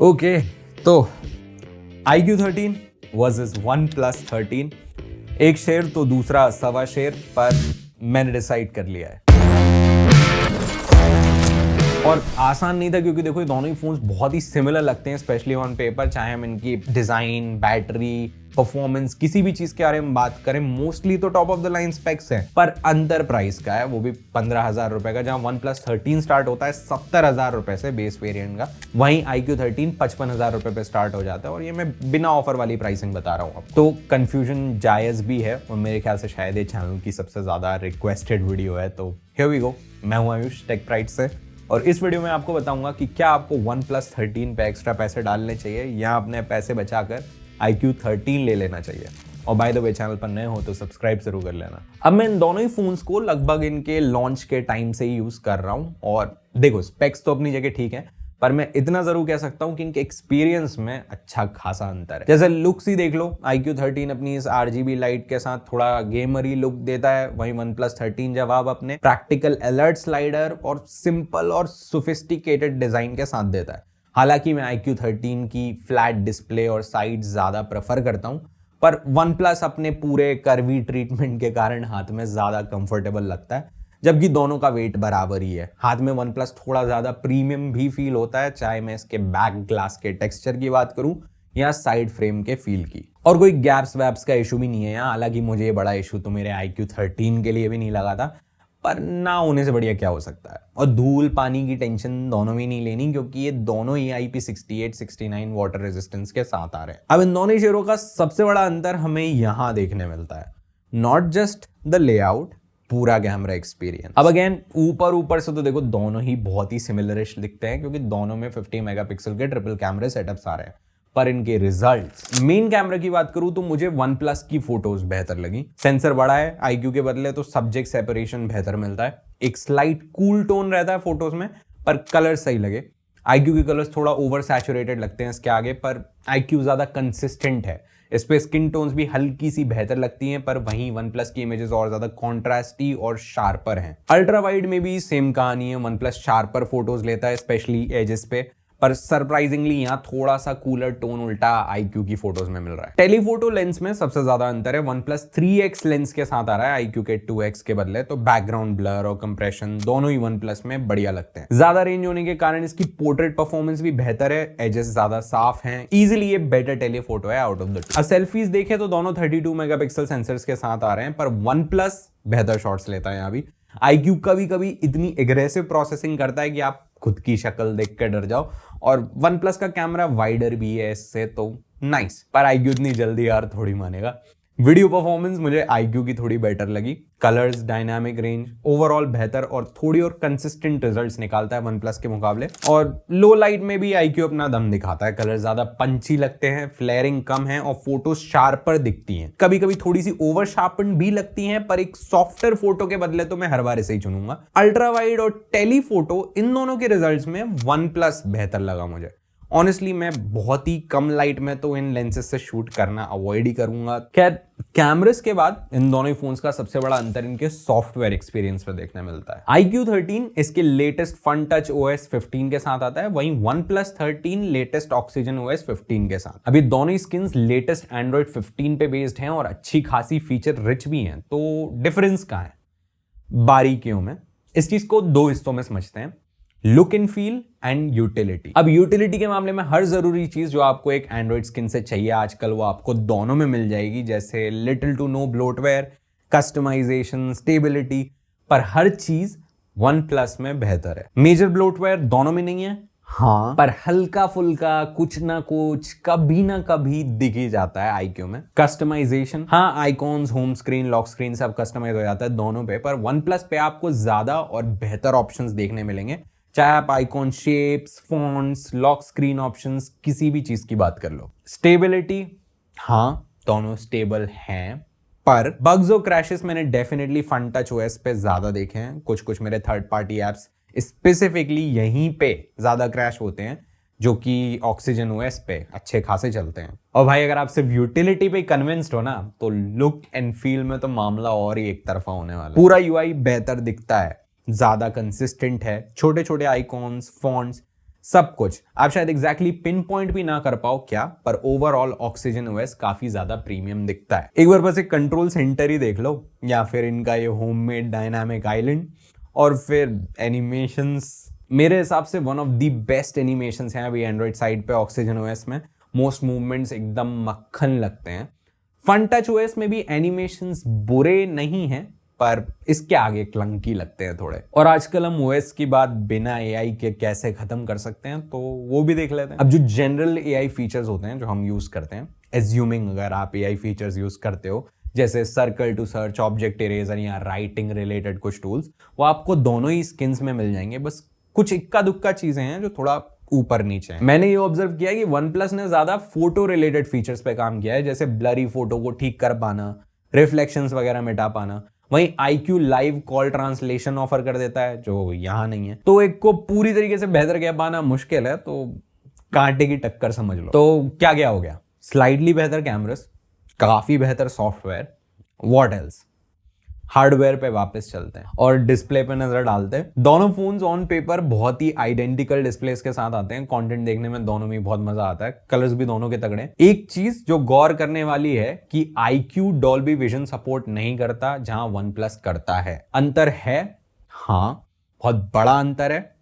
Okay, तो iQ13 versus OnePlus 13, एक शेर तो दूसरा सवा शेर, पर मैंने डिसाइड कर लिया है। और आसान नहीं था क्योंकि देखो ये दोनों ही फोन्स बहुत ही सिमिलर लगते हैं, स्पेशली ऑन पेपर। चाहे हम इनकी डिजाइन, बैटरी, परफॉर्मेंस, किसी भी चीज के बारे में बात करें, मोस्टली तो top of the line specs हैं, पर अंतर प्राइस का है, वो भी 15,000 रुपए का। जहां OnePlus 13 स्टार्ट होता है 70,000 रुपए से बेस वेरिएंट का, वहीं iQ13 55,000 रुपए पे स्टार्ट हो जाता है। और ये मैं बिना ऑफर वाली प्राइसिंग बता रहा हूँ। तो कंफ्यूजन जायज भी है, और मेरे ख्याल से शायद ये चैनल की सबसे ज्यादा रिक्वेस्टेड वीडियो है। तो हियर वी गो, मैं हूं आयुष टेक प्राइड से, और इस वीडियो में आपको बताऊंगा कि क्या आपको OnePlus 13 पे एक्स्ट्रा पैसे डालने चाहिए या अपने पैसे बचाकर iQ13 ले लेना चाहिए। और बाय द वे, चैनल पर नए हो तो सब्सक्राइब जरूर कर लेना। अब मैं इन दोनों ही फोन्स को लगभग इनके लॉन्च के टाइम से ही यूज कर रहा हूं, और देखो स्पेक्स तो अपनी जगह ठीक है, पर मैं इतना जरूर कह सकता हूं कि इनके एक्सपीरियंस में अच्छा खासा अंतर है। जैसे लुक्स ही देख लो, iQ13 अपनी इस RGB लाइट के साथ थोड़ा गेमरी लुक देता है, वहीं OnePlus 13 जवाब अपने प्रैक्टिकल अलर्ट स्लाइडर और सिंपल और सोफिस्टिकेटेड डिजाइन के साथ देता है। हालांकि मैं iQ13 की फ्लैट डिस्प्ले और साइड ज्यादा प्रेफर करता हूं, पर OnePlus अपने पूरे कर्वी ट्रीटमेंट के कारण हाथ में ज्यादा कंफर्टेबल लगता है, जबकि दोनों का वेट बराबर ही है। हाथ में OnePlus थोड़ा ज्यादा प्रीमियम भी फील होता है, चाहे मैं इसके बैक ग्लास के टेक्सचर की बात करूं या साइड फ्रेम के फील की। और कोई गैप्स वैप्स का इशू भी नहीं है यहाँ। हालांकि मुझे ये बड़ा इशू तो मेरे iQ13 के लिए भी नहीं लगा था, पर ना होने से बढ़िया क्या हो सकता है। और धूल पानी की टेंशन दोनों में नहीं लेनी, क्योंकि ये दोनों ही IP68, 69 वाटर रेजिस्टेंस के साथ आ रहे हैं। अब इन दोनों ही शेयरों का सबसे बड़ा अंतर हमें यहाँ देखने मिलता है, नॉट जस्ट द लेआउट, पूरा कैमरा एक्सपीरियंस। अब अगेन ऊपर से तो देखो दोनों ही बहुत ही सिमिलरिश दिखते हैं, क्योंकि दोनों में 50 मेगापिक्सल के ट्रिपल कैमरे सेटअप्स आ रहे हैं। पर इनके रिजल्ट्स, मेन कैमरा की बात करूं तो मुझे OnePlus की फोटोज बेहतर लगी। सेंसर बड़ा है iQ के बदले, तो सब्जेक्ट सेपरेशन बेहतर मिलता है। एक स्लाइट कूल टोन रहता है फोटोज में, पर कलर सही लगे। iQ के कलर्स थोड़ा ओवर सैचुरेटेड लगते हैं इसके आगे, पर iQ ज्यादा कंसिस्टेंट है। इस पे स्किन टोन्स भी हल्की सी बेहतर लगती हैं, पर वहीं OnePlus की इमेजेस और ज्यादा कॉन्ट्रास्टी और शार्पर हैं। अल्ट्रा वाइड में भी सेम कहानी है, OnePlus शार्पर फोटोज लेता है, स्पेशली एजेस पे, पर सरप्राइजिंगली यहाँ थोड़ा सा कूलर टोन उल्टा iQ की फोटोज में मिल रहा है। टेलीफोटो लेंस में सबसे ज्यादा अंतर है, OnePlus 3x लेंस के साथ आ रहा है iQ के 2x के बदले, तो बैकग्राउंड ब्लर और कंप्रेशन दोनों ही OnePlus में बढ़िया लगते हैं। ज्यादा रेंज होने के कारण इसकी पोर्ट्रेट परफॉर्मेंस भी बेहतर है, एजेस ज्यादा साफ हैं, इजिली ये बेटर टेलीफोटो है आउट ऑफ द टू। अब सेल्फीज देखे तो दोनों 32 मेगापिक्सल सेंसर्स के साथ आ रहे हैं, पर OnePlus बेहतर शॉट्स लेता है यहाँ भी। iQ कभी कभी इतनी एग्रेसिव प्रोसेसिंग करता है कि आप खुद की शक्ल देख कर डर जाओ, और OnePlus का कैमरा वाइडर भी है इससे, तो नाइस। पर iQ इतनी जल्दी यार थोड़ी मानेगा। वीडियो परफॉर्मेंस मुझे iQ की थोड़ी बेटर लगी। कलर्स, डायनामिक रेंज ओवरऑल बेहतर और थोड़ी और कंसिस्टेंट रिजल्ट्स निकालता है OnePlus के मुकाबले। और लो लाइट में भी iQ अपना दम दिखाता है, कलर ज्यादा पंची लगते हैं, फ्लेयरिंग कम है और फोटो शार्पर दिखती हैं। कभी कभी थोड़ी सी ओवर शार्पन भी लगती हैं, पर एक सॉफ्टर फोटो के बदले तो मैं हर बार इसे ही चुनूंगा। अल्ट्रा वाइड और टेलीफोटो, इन दोनों के रिजल्ट्स में OnePlus बेहतर लगा मुझे। ऑनेस्टली मैं बहुत ही कम लाइट में तो इन लेंसेज से शूट करना अवॉइड ही करूंगा। खैर, कैमरेस के बाद इन दोनों ही फोन्स का सबसे बड़ा अंतर इनके सॉफ्टवेयर एक्सपीरियंस में देखने मिलता है। iQ13 इसके लेटेस्ट फन टच OS 15 के साथ आता है, वहीं OnePlus 13 लेटेस्ट ऑक्सीजन OS 15 के साथ। अभी दोनों ही स्किन्स लेटेस्ट Android 15 पे बेस्ड हैं और अच्छी खासी फीचर रिच भी हैं। तो डिफरेंस कहाँ है? बारीकियों में। इस चीज को दो हिस्सों में समझते हैं, look and feel and utility. अब यूटिलिटी के मामले में हर जरूरी चीज जो आपको एक एंड्रॉइड स्किन से चाहिए आजकल, वो आपको दोनों में मिल जाएगी, जैसे little to no bloatware, customisation, stability, पर हर चीज OnePlus में बेहतर है। मेजर ब्लोटवेयर दोनों में नहीं है, हाँ, पर हल्का फुल्का कुछ ना कुछ कभी ना कभी दिख ही जाता है iQ में। कस्टमाइजेशन, हाँ, icons, home screen, lock screen सब कस्टमाइज हो जाता है दोनों पे, पर OnePlus पे आपको ज्यादा और बेहतर ऑप्शंस देखने मिलेंगे, चाहे आप icon shapes, fonts, lock screen options, किसी भी चीज की बात कर लो। स्टेबिलिटी, हाँ, दोनों स्टेबल हैं, पर बग्स और क्रैशेस मैंने डेफिनेटली फन टच OS पे ज्यादा देखे हैं। कुछ मेरे थर्ड पार्टी एप्स स्पेसिफिकली यहीं पे ज्यादा क्रैश होते हैं, जो कि ऑक्सीजन OS पे अच्छे खासे चलते हैं। और भाई अगर आप सिर्फ यूटिलिटी पे कन्विंस्ड हो ना, तो लुक एंड फील में तो मामला और ही एक तरफा होने वाला है। पूरा UI बेहतर दिखता है, ज्यादा कंसिस्टेंट है, छोटे छोटे आइकॉन्स, फॉन्ट्स सब कुछ। आप शायद एग्जैक्टली पिन पॉइंट भी ना कर पाओ क्या, पर ओवरऑल ऑक्सीजन ओएस काफी ज्यादा प्रीमियम दिखता है। एक बार बस एक कंट्रोल सेंटर ही देख लो, या फिर इनका ये होममेड डायनामिक आइलैंड, और फिर एनिमेशंस। मेरे हिसाब से one of the best animations हैं अभी एंड्रॉइड साइड पे ऑक्सीजन ओएस में। मोस्ट मूवमेंट्स एकदम मक्खन लगते हैं। फन टच ओएस में भी एनिमेशंस बुरे नहीं हैं, पर इसके आगे क्लंकी लगते हैं थोड़े। और आजकल हम ओएस की बात बिना एआई के कैसे खत्म कर सकते हैं, तो वो भी देख लेते हैं। अब जो जनरल एआई फीचर्स होते हैं जो हम यूज करते हैं, एज्यूमिंग अगर आप एआई फीचर्स यूज करते हो, जैसे circle to search, object eraser या राइटिंग रिलेटेड कुछ टूल्स, वो आपको दोनों ही स्किन्स में मिल जाएंगे। बस कुछ इक्का दुक्का चीजें हैं जो थोड़ा ऊपर नीचे है। मैंने ये ऑब्जर्व किया कि OnePlus ने ज्यादा फोटो रिलेटेड फीचर्स पे काम किया है, जैसे ब्लरी फोटो को ठीक कर पाना, रिफ्लेक्शंस वगैरह मिटा पाना। वहीं IQ live call translation offer कर देता है, जो यहां नहीं है। तो एक को पूरी तरीके से बेहतर कह पाना मुश्किल है, तो कांटे की टक्कर समझ लो। तो क्या क्या हो गया? स्लाइडली बेहतर कैमरास, काफी बेहतर सॉफ्टवेयर, व्हाट एल्स? हार्डवेयर पे वापस चलते हैं और डिस्प्ले पे नजर डालते हैं। दोनों फोन्स ऑन पेपर बहुत ही आइडेंटिकल डिस्प्लेस के साथ आते हैं। कंटेंट देखने में दोनों में बहुत मजा आता है, कलर्स भी दोनों के तगड़े। एक चीज जो गौर करने वाली है कि IQ डॉल्बी विजन सपोर्ट नहीं करता, जहां OnePlus करता है। अंतर है, हाँ, बहुत बड़ा अंतर है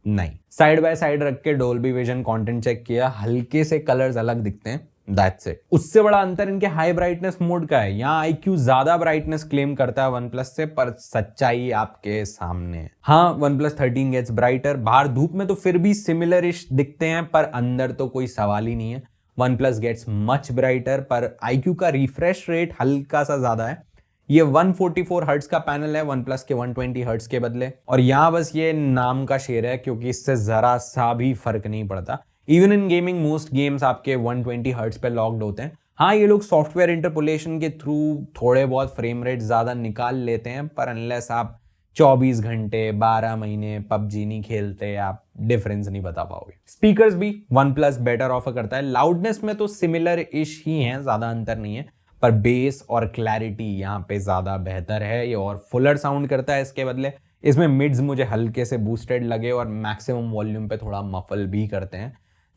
नहीं। साइड बाय साइड रख के डॉल्बी विजन कंटेंट चेक किया, हल्के से कलर्स अलग दिखते हैं, दैट्स इट। उससे बड़ा अंतर इनके हाई ब्राइटनेस मोड का है। यहाँ IQ ज्यादा ब्राइटनेस क्लेम करता है OnePlus से, पर सच्चाई आपके सामने है। हाँ, OnePlus 13 गेट्स ब्राइटर। बाहर धूप में तो फिर भी सिमिलर इश दिखते हैं, पर अंदर तो कोई सवाल ही नहीं है। OnePlus गेट्स मच ब्राइटर, पर IQ का रिफ्रेश रेट हल्का सा ज्यादा है। ये 144 हर्ट्ज का पैनल है OnePlus के 120 हर्ट्ज के बदले, और यहाँ बस ये नाम का शेर है, क्योंकि इससे जरा सा भी फर्क नहीं पड़ता। Even in gaming most games आपके 120 हर्ट्ज पे लॉक्ड होते हैं। हाँ, ये लोग सॉफ्टवेयर इंटरपोलेशन के थ्रू थोड़े बहुत फ्रेम रेट ज्यादा निकाल लेते हैं, पर अनलेस आप 24 घंटे 12 महीने PUBG नहीं खेलते, आप डिफरेंस नहीं बता पाओगे। स्पीकर्स भी OnePlus बेटर ऑफर करता है। लाउडनेस में तो सिमिलर इश ही है, ज्यादा अंतर नहीं है, पर बेस और क्लैरिटी यहाँ पे ज्यादा बेहतर है। ये और फुलर साउंड करता है इसके बदले। इसमें मिड्स मुझे हल्के से बूस्टेड लगे और मैक्सिमम वॉल्यूम पे थोड़ा मफल भी करते हैं,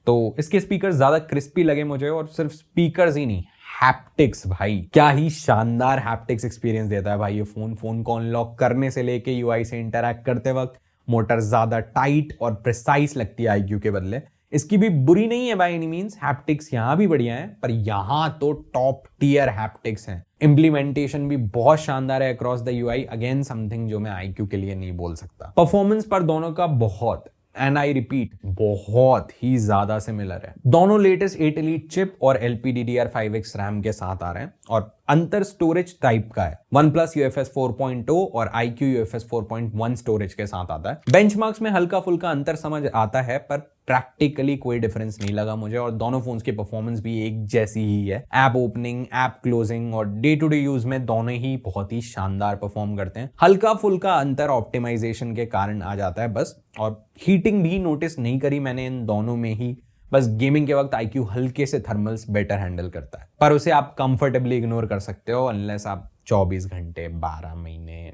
तो इसके स्पीकर ज्यादा क्रिस्पी लगे मुझे। और सिर्फ स्पीकर्स ही नहीं, हैप्टिक्स, भाई क्या ही शानदार हैप्टिक्स एक्सपीरियंस देता है भाई ये फोन को अनलॉक करने से लेके UI से इंटरैक्ट करते वक्त। मोटर ज्यादा टाइट और प्रिसाइज लगती है IQ के बदले। इसकी भी बुरी नहीं है बाय एनी मींस, हैप्टिक्स यहाँ भी बढ़िया है, पर यहाँ तो टॉप टियर हैप्टिक्स हैं। इंप्लीमेंटेशन भी बहुत शानदार है across the UI, again something जो मैं IQ के लिए नहीं बोल सकता। परफॉर्मेंस पर दोनों का बहुत, एंड आई रिपीट, बहुत ही ज्यादा सिमिलर है। दोनों लेटेस्ट 8 Elite चिप और LPDDR5X रैम के साथ आ रहे हैं, और अंतर स्टोरेज टाइप का है। OnePlus UFS 4.0 और IQ UFS 4.1 स्टोरेज के साथ आता है। बेंचमार्क्स में हल्का फुल्का अंतर समझ आता है, पर प्रैक्टिकली कोई डिफरेंस नहीं लगा मुझे, और दोनों फोन्स की परफॉर्मेंस भी एक जैसी ही है। ऐप ओपनिंग, ऐप क्लोजिंग और डे टू डे यूज में दोनों ही बहुत ही शानदार परफॉर्म करते हैं। हल्का फुल्का अंतर ऑप्टिमाइजेशन के कारण आ जाता है बस, और हीटिंग भी नोटिस नहीं करी मैंने इन दोनों में ही। बस गेमिंग के वक्त IQ हल्के से थर्मल्स बेटर हैंडल करता है, पर उसे आप कंफर्टेबली इग्नोर कर सकते हो अनलेस आप 24 घंटे 12 महीने।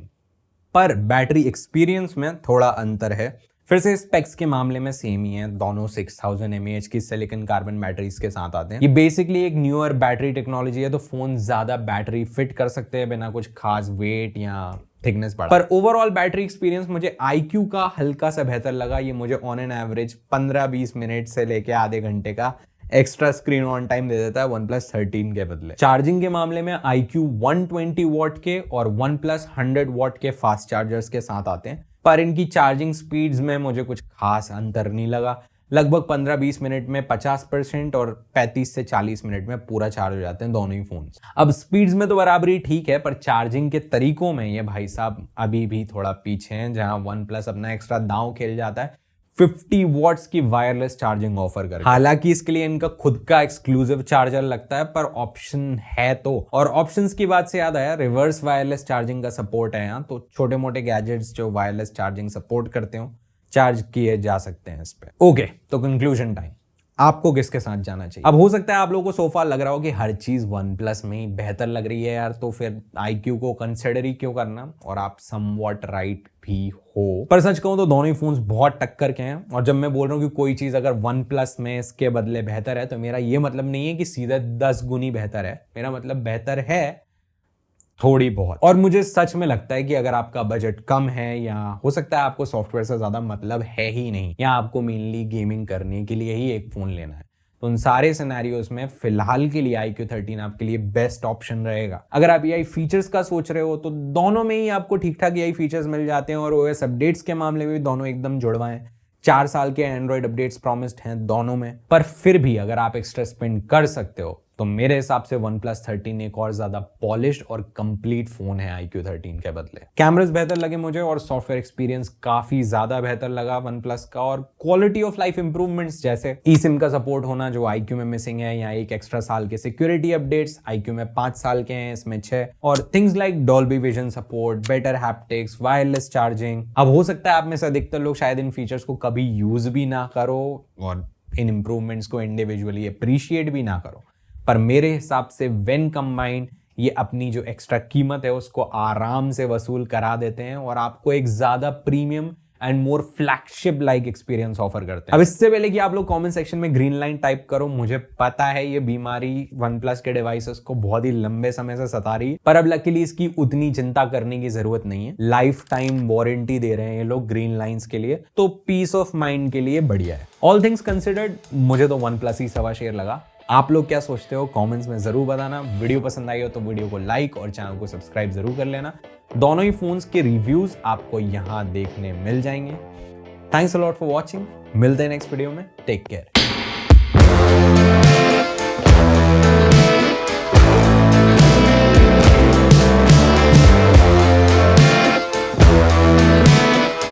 पर बैटरी एक्सपीरियंस में थोड़ा अंतर है। फिर से स्पेक्स के मामले में सेम ही है, दोनों 6000 mAh की सिलिकॉन कार्बन बैटरीज के साथ आते हैं। ये बेसिकली एक न्यूअर बैटरी टेक्नोलॉजी है, तो फोन ज्यादा बैटरी फिट कर सकते हैं बिना कुछ खास वेट या थिकनेस बढ़ा। पर ओवरऑल बैटरी एक्सपीरियंस मुझे IQ का हल्का सा बेहतर लगा। ये मुझे ऑन एन एवरेज 15-20 मिनट से लेके आधे घंटे का एक्स्ट्रा स्क्रीन ऑन टाइम दे देता है OnePlus 13 के बदले। चार्जिंग के मामले में IQ 120 वॉट के और OnePlus 100 वॉट के फास्ट चार्जर्स के साथ आते हैं, पर इनकी चार्जिंग स्पीड्स में मुझे कुछ खास अंतर नहीं लगा। लगभग 15-20 मिनट में 50% और 35 से 40 मिनट में पूरा चार्ज हो जाते हैं दोनों ही फोन। अब स्पीड्स में तो बराबरी ठीक है, पर चार्जिंग के तरीकों में ये भाई साहब अभी भी थोड़ा पीछे हैं, जहां OnePlus अपना एक्स्ट्रा दांव खेल जाता है 50 वॉट्स की वायरलेस चार्जिंग ऑफर कर। हालांकि इसके लिए इनका खुद का एक्सक्लूसिव चार्जर लगता है, पर ऑप्शन है तो। और ऑप्शंस की बात से याद आया, रिवर्स वायरलेस चार्जिंग का सपोर्ट है यहाँ, तो छोटे मोटे गैजेट्स जो वायरलेस चार्जिंग सपोर्ट करते हो चार्ज किए जा सकते हैं इस पे। ओके, तो कंक्लूजन टाइम। आपको किसके साथ जाना चाहिए। अब हो सकता है आप लोगों को सोफा लग रहा हो कि हर चीज OnePlus में ही बेहतर लग रही है यार, तो फिर iQOO को कंसिडर ही क्यों करना, और आप समवॉट राइट भी हो। पर सच कहूं तो दोनों ही फोन्स बहुत टक्कर के हैं, और जब मैं बोल रहा हूं कि कोई चीज अगर OnePlus में इसके बदले बेहतर है, तो मेरा ये मतलब नहीं है कि सीधा 10 गुनी बेहतर है, मेरा मतलब बेहतर है थोड़ी बहुत। और मुझे सच में लगता है कि अगर आपका बजट कम है, या हो सकता है आपको सॉफ्टवेयर से ज्यादा मतलब है ही नहीं, या आपको मेनली गेमिंग करने के लिए ही एक फोन लेना है, तो उन सारे सिनेरियोज में फिलहाल के लिए iQOO 13 आपके लिए बेस्ट ऑप्शन रहेगा। अगर आप AI फीचर्स का सोच रहे हो तो दोनों में ही आपको ठीक ठाक AI फीचर्स मिल जाते हैं, और OS अपडेट्स के मामले में भी दोनों एकदम जुड़वा हैं। 4 साल के एंड्रॉइड अपडेट्स प्रॉमिस्ड हैं दोनों में। पर फिर भी अगर आप एक्स्ट्रा स्पेंड कर सकते हो, तो मेरे हिसाब से OnePlus 13 एक और ज्यादा पॉलिश्ड और कंप्लीट फोन है iQOO 13 के बदले। कैमरास बेहतर लगे मुझे, और सॉफ्टवेयर एक्सपीरियंस काफी ज्यादा बेहतर लगा OnePlus का, और क्वालिटी ऑफ लाइफ इंप्रूवमेंट्स जैसे eSIM का सपोर्ट होना जो iQOO में मिसिंग है, या एक एक्स्ट्रा साल के सिक्योरिटी अपडेट्स, iQOO में 5 साल के हैं, इसमें 6, और things like Dolby vision support, better haptics, wireless charging. अब हो सकता है आप में से अधिकतर लोग शायद इन फीचर्स को कभी यूज भी ना करो, और इन इंप्रूवमेंट्स को इंडिविजुअली अप्रिशिएट भी ना करो, पर मेरे हिसाब से व्हेन कंबाइंड ये अपनी जो एक्स्ट्रा कीमत है उसको आराम से वसूल करा देते हैं, और आपको एक ज्यादा premium and more flagship like experience offer करते हैं। अब इससे पहले कि आप लोग कमेंट सेक्शन में ग्रीन लाइन टाइप करो, मुझे पता है ये बीमारी OnePlus के डिवाइसेस को बहुत ही लंबे समय से सता रही है, पर अब लकीली इसकी उतनी चिंता करने की जरूरत नहीं है। लाइफ टाइम वारंटी दे रहे हैं ये लोग ग्रीन लाइंस के लिए, तो पीस ऑफ माइंड के लिए बढ़िया है। ऑल थिंग्स कंसिडर्ड मुझे तो OnePlus ही सवा शेर लगा। आप लोग क्या सोचते हो कमेंट्स में जरूर बताना। वीडियो पसंद आई हो तो वीडियो को लाइक और चैनल को सब्सक्राइब जरूर कर लेना। दोनों ही फोन्स के रिव्यूज आपको यहां देखने मिल जाएंगे। Thanks a lot for watching. मिलते हैं नेक्स्ट वीडियो में। Take care.